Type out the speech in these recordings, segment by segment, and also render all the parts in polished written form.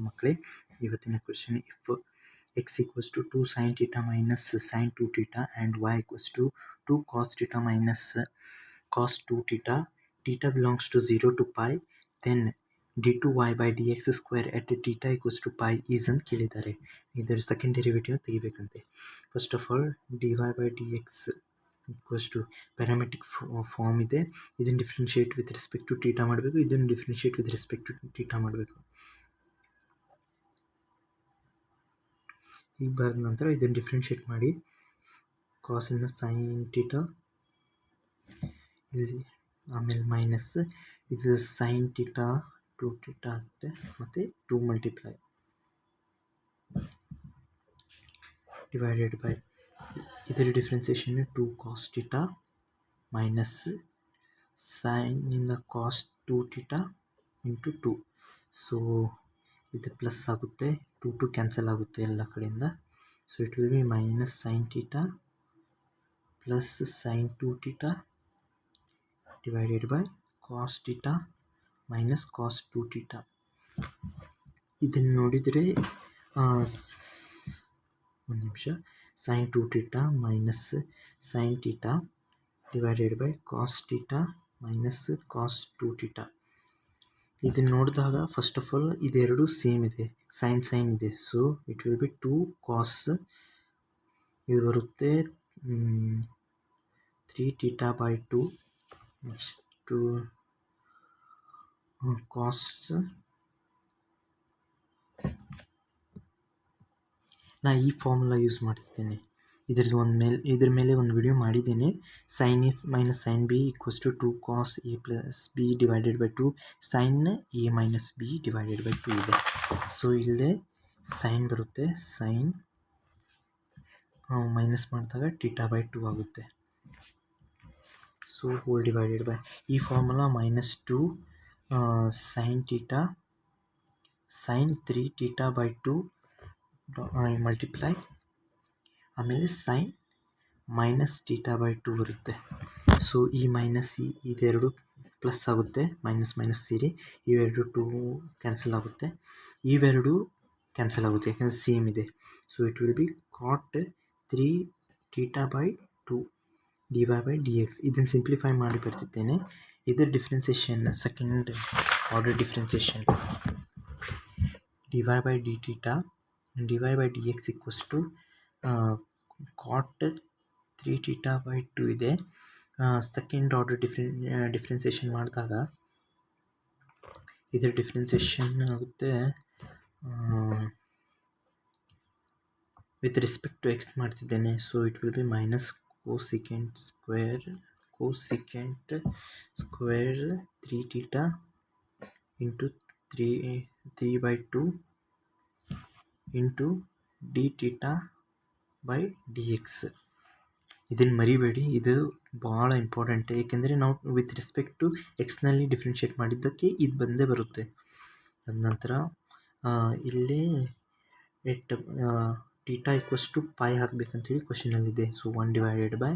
ಮಕ್ಕಳೇ, ಇವತ್ತಿನ question if x equals to 2 sin theta minus sin 2 theta and y equals to 2 cos theta minus cos 2 theta, theta belongs to 0 to pi, then d2y by dx square at theta equals to pi is ಅಂತ ಕೇಳಿದ್ದಾರೆ. ಇದರ second derivative ತೆಗಿಬೇಕಂತೆ. First of all dy by dx equals to parametric form ಇದೆ. ಇದನ್ನು differentiate with respect to theta ಮಾಡಬೇಕು, ಇದನ್ನು differentiate with respect to theta ಮಾಡಬೇಕು. ಈಗ ಬರೆದ ನಂತರ ಇದನ್ನು ಡಿಫ್ರೆನ್ಷಿಯೇಟ್ ಮಾಡಿ ಕಾಸಿನ ಸೈನ್ ಥೀಟಾ ಇಲ್ಲಿ, ಆಮೇಲೆ ಮೈನಸ್ ಇದು ಸೈನ್ ಥೀಟಾ 2 ಥೀಟಾ ಆಗುತ್ತೆ, ಮತ್ತು 2 ಮಲ್ಟಿಪ್ಲೈ ಡಿವೈಡೆಡ್ ಬೈ ಇದರ ಡಿಫ್ರೆನ್ಸಿಯೇಷನ್ 2 ಕಾಸ್ ಥೀಟಾ ಮೈನಸ್ ಸೈನಿಂದ ಕಾಸ್ 2 ಥೀಟಾ ಇಂಟು 2. ಸೊ ಇದು ಪ್ಲಸ್ ಆಗುತ್ತೆ, 2 ಕ್ಯಾನ್ಸಲ್ ಆಗುತ್ತೆ ಎಲ್ಲ ಕಡೆಯಿಂದ. So it will be minus sine theta plus sine 2 theta divided by cos theta minus cos 2 theta. ಇದನ್ನು ನೋಡಿದರೆ ಒಂದು ನಿಮಿಷ, sine 2 theta minus sine theta divided by cos theta minus cos 2 theta. ಇದನ್ನು ನೋಡಿದಾಗ ಫಸ್ಟ್ ಆಫ್ ಆಲ್ ಇದೆರಡು same ಇದೆ, sign ಇದೆ. So it will B 2 ಕಾಸ್, ಇದು ಬರುತ್ತೆ 3 ಥೀಟಾ ಬೈ 2 ನೆಕ್ಸ್ಟು ಕಾಸ್. ನಾ ಈ ಫಾರ್ಮುಲಾ ಯೂಸ್ ಮಾಡ್ತಿದ್ದೇನೆ. ಇದ್ರ ಮೇಲೆ ಒಂದು ವಿಡಿಯೋ ಮಾಡಿದ್ದೇನೆ. Sine A minus sine B equals to 2 cos A plus B divided by 2 sine A minus B divided by 2 ಇದೆ. ಸೊ ಇಲ್ಲೇ ಸೈನ್ ಬರುತ್ತೆ, ಸೈನ್ ಮೈನಸ್ ಮಾಡಿದಾಗ ಥೀಟಾ ಬೈ 2 ಆಗುತ್ತೆ. ಸೊ ಹೋಲ್ ಡಿವೈಡೆಡ್ ಬೈ ಈ formula minus 2 sine theta sine 3 theta by 2 multiply, ಆಮೇಲೆ sine minus theta by 2 ಬರುತ್ತೆ. So ಈ minus ಇದೆರಡು ಪ್ಲಸ್ ಆಗುತ್ತೆ, ಮೈನಸ್ ಸೇರಿ ಇವೆರಡು 2 ಕ್ಯಾನ್ಸಲ್ ಆಗುತ್ತೆ, ಇವೆರಡು ಕ್ಯಾನ್ಸಲ್ ಆಗುತ್ತೆ ಯಾಕಂದರೆ ಸೇಮ್ ಇದೆ. So it will be cot 3 theta by 2 dy by dx. ಇದನ್ನು ಸಿಂಪ್ಲಿಫೈ ಮಾಡಿ ಬರ್ತಿದ್ದೇನೆ. ಇದರ differentiation second order differentiation dy by d theta dy by dx equals to cot 3 theta by 2 ಇದೆ. ಸೆಕೆಂಡ್ ಆರ್ಡರ್ ಡಿಫ್ರೆನ್ಸಿಯೇಷನ್ ಮಾಡಿದಾಗ ಇದರ differentiation ಆಗುತ್ತೆ with respect to X ಮಾಡ್ತಿದ್ದೇನೆ. So it will be minus cosecant square 3 theta into 3 by 2 into D theta by D X. ಇದನ್ನು ಮರಿಬೇಡಿ, ಇದು ಭಾಳ important, ಏಕೆಂದರೆ ನಾವು ವಿತ್ ರೆಸ್ಪೆಕ್ಟ್ ಟು ಎಕ್ಸ್ನಲ್ಲಿ ಡಿಫ್ರೆನ್ಷಿಯೇಟ್ ಮಾಡಿದ್ದಕ್ಕೆ ಇದು ಬಂದೇ ಬರುತ್ತೆ. ಅದ ನಂತರ ಇಲ್ಲೇ ಥೀಟಾ ಈಕ್ವಲ್ಸ್ ಟು ಪೈ ಹಾಕಬೇಕಂತೇಳಿ ಕ್ವಶನಲ್ಲಿದೆ. So 1 divided by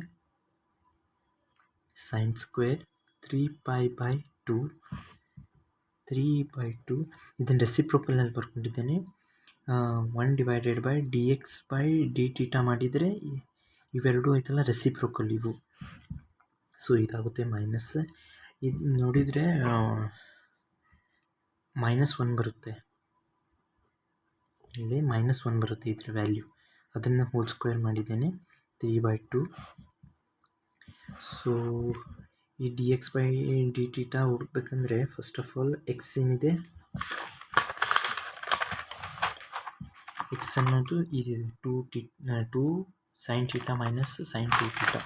sine square 3 pi by 2 ಇದನ್ನು ರೆಸಿಪ್ರೋಕಲ್ನಲ್ಲಿ ಬರ್ಕೊಂಡಿದ್ದೇನೆ. 1 divided by D X by D theta ಮಾಡಿದರೆ ಇವೆರಡು ಆಯ್ತಲ್ಲ ರೆಸಿಪ್ರೋಕಲ್ ಇವು. ಸೊ ಇದಾಗುತ್ತೆ ಮೈನಸ್, ಇದು ನೋಡಿದರೆ -1 ಬರುತ್ತೆ, ಇಲ್ಲಿ -1 ಬರುತ್ತೆ ಇದ್ರ ವ್ಯಾಲ್ಯೂ. ಅದನ್ನು ಹೋಲ್ ಸ್ಕ್ವೇರ್ ಮಾಡಿದ್ದೇನೆ 3 by 2. ಸೊ ಈ D X by D theta ಹುಡುಕ್ಬೇಕಂದ್ರೆ ಫಸ್ಟ್ ಆಫ್ ಆಲ್ ಎಕ್ಸ್ ಏನಿದೆ, ಎಕ್ಸ್ ಅನ್ನೋದು ಇದಿದೆ 2 sine theta minus sine 2 theta.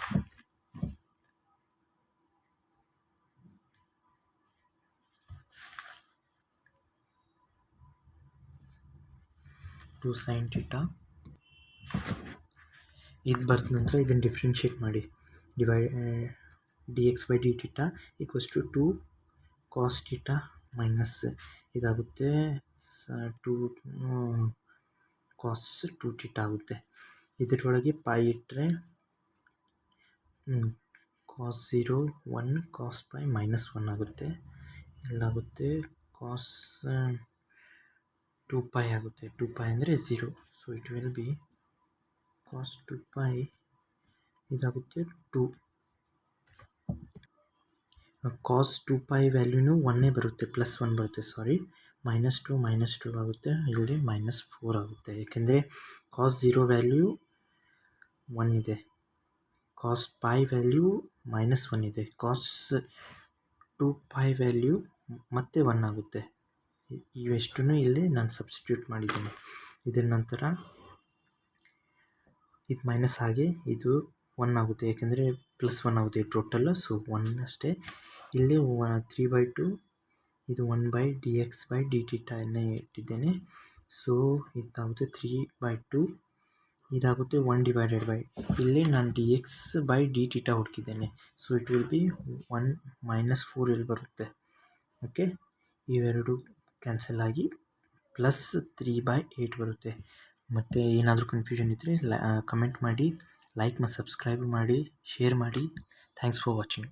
Sine theta ಇದು ಬರ್ದ ನಂತರ ಇದನ್ನು ಡಿಫ್ರೆನ್ಷಿಯೇಟ್ ಮಾಡಿ D X by D theta equals to 2 cos theta minus ಇದಾಗುತ್ತೆ 2 ಕಾಸ್ 2 ಥೀಟಾ ಆಗುತ್ತೆ. ಇದರೊಳಗೆ ಪೈ ಇಟ್ಟರೆ ಕಾಸ್ 0 1 ಕಾಸ್ ಪೈ -1 ಆಗುತ್ತೆ. ಇಲ್ಲಾಗುತ್ತೆ ಕಾಸ್ 2 ಪೈ ಆಗುತ್ತೆ. 2 ಪೈ ಅಂದರೆ 0. So it will be cos 2 pi ಇದಾಗುತ್ತೆ 2. ಕಾಸ್ 2 ಪೈ ವ್ಯಾಲ್ಯೂನು 1 ಬರುತ್ತೆ, ಪ್ಲಸ್ 1 ಬರುತ್ತೆ, ಸಾರಿ, -2 ಆಗುತ್ತೆ. ಇಲ್ಲಿ -4 ಆಗುತ್ತೆ, ಏಕೆಂದರೆ ಕಾಸ್ 0 ವ್ಯಾಲ್ಯೂ 1 ಇದೆ, ಕಾಸ್ ಪೈ ವ್ಯಾಲ್ಯೂ -1 ಇದೆ, ಕಾಸ್ 2 ಪೈ ವ್ಯಾಲ್ಯೂ ಮತ್ತೆ 1 ಆಗುತ್ತೆ. ಇವೆಷ್ಟನ್ನು ಇಲ್ಲಿ ನಾನು ಸಬ್ಸ್ಟಿಟ್ಯೂಟ್ ಮಾಡಿದ್ದೀನಿ. ಇದರ ನಂತರ ಇದು ಮೈನಸ್ ಆಗಿ ಇದು 1 ಆಗುತ್ತೆ, ಏಕೆಂದರೆ +1 ಆಗುತ್ತೆ ಟೋಟಲ್. ಸೊ 1 ಅಷ್ಟೇ. ಇಲ್ಲಿ 3/2 ಇದು 1/dx/dθ ಇಟ್ಟಿದ್ದೇನೆ. ಸೊ ಇದಾಗುತ್ತೆ 3/2, ಇದಾಗುತ್ತೆ 1/, ಇಲ್ಲಿ ನಾನು dx/dθ ಹುಡುಕಿದ್ದೇನೆ. ಸೊ ಇಟ್ ವಿಲ್ ಬಿ 1 -4 ಇಲ್ಲಿ ಬರುತ್ತೆ. ಓಕೆ, ಇವೆರಡು ಕ್ಯಾನ್ಸಲ್ ಆಗಿ +3/8 ಬರುತ್ತೆ. ಮತ್ತು ಏನಾದರೂ ಕನ್ಫ್ಯೂಷನ್ ಇದ್ದರೆ ಕಮೆಂಟ್ ಮಾಡಿ, ಲೈಕ್ ಮತ್ತು ಸಬ್ಸ್ಕ್ರೈಬ್ ಮಾಡಿ, ಶೇರ್ ಮಾಡಿ. Thanks for watching.